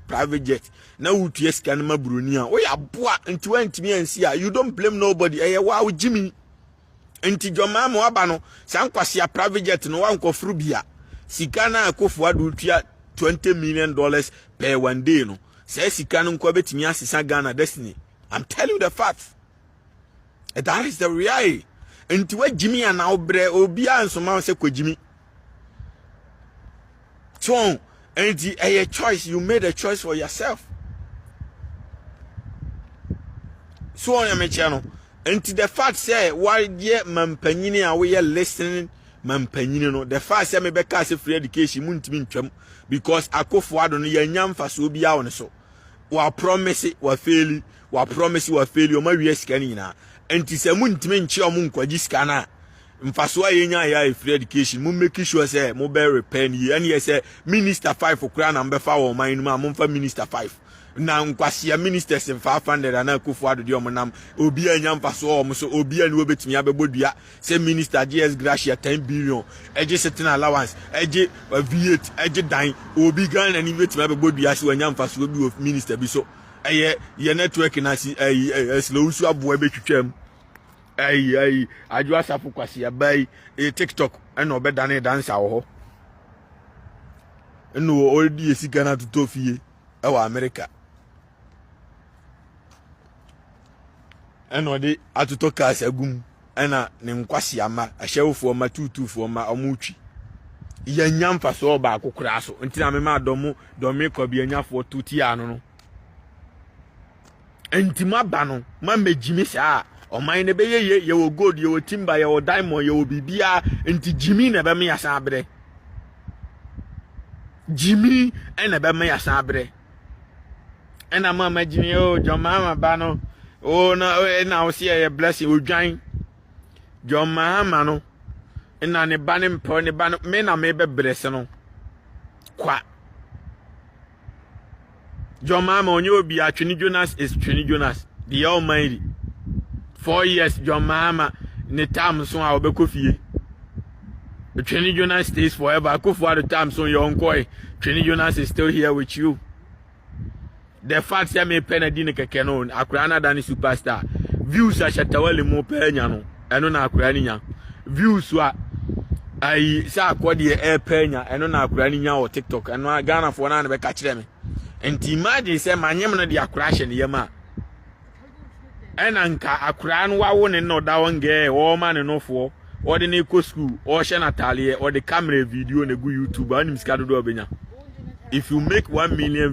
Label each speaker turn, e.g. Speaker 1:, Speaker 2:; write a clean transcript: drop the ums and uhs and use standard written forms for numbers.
Speaker 1: private jet. Now would yes can ma brunia. We are boa and 20 me and see you don't blame nobody. Eh wow Jimmy. Enti joma mo abano san kwase a private jet no wan kofru bia. Sika na akofo adu tua $20 million per one day no. Say sika no nko betimi asesa Ghana destiny. I'm telling you the facts. And that is the reality. Enti we Jimmy and now bre obi ansoma se ko Jimmy. So enti a choice, you made a choice for yourself. So on your channel. Enti the fact say why ye mampanyini a we listening mampanyini no the fact say me be ka say free education muntimi ntwam because akofo ado no ye nyamfa so obi a won so wa promise wa fail o ma wie sika ni na enti say muntimi nchi o mu nkwaji sika na mfaso a ye nya ya free education mu make sure say mo be repair ni and ye say minister 5 okura na mbe fa wo man no ma mo fa minister 5 na nkwase ministers in 500 na akufo ado de omonam obi anya mfaso o so obi ani obetimi abebodua say minister GS Gracia 10 billion eje setting allowance eje V8 eje dan obi Ghana ni betimi abebodua se wanya mfaso obi of minister bi so eye ye network na si slow su abo betwetwam adwo asafu kwase abai TikTok na obedane dance awo ho no odi esika na tutofie ewa America eno de atuto cars agum ena ne nkwase ama ahyewfo ma tutufo ma omutwi ya nyamfa so ba akokura so ntina me ma domi ko bi anyafo tuti ano no entima ba no ma megimi saa oman ne be ye wo gold ye wo timber ye wo diamond ye wo bibia enti jimi ne be me yasa abre jimi ena be me yasa abre ena ma jimi o joma ba no oh na we see a blessing we join John Mahama no na ne ba ne mpo ne ba me na me be brese no kwa John Mahama onye obi a Twini Jonas is Twini Jonas the almighty 4 years John Mahama ne time so a obekofie Twini Jonas stays forever akofo at the time so your uncle Twini Jonas is still here with you. The fact say me penadine keke no akura na dani superstar views a shatawale mo penya no eno na akura ni nya views wa ai sa akode e penya eno na akura ni nya o TikTok eno Ghana fo na be ka kire me enti imagine say manyem no de akura hye ne yema ena nka akura no wawo ne no da wonge wo ma ne no fo o de ne ko school o hye na tale o de camera video na go YouTube anim ska do obenya if you make 1 million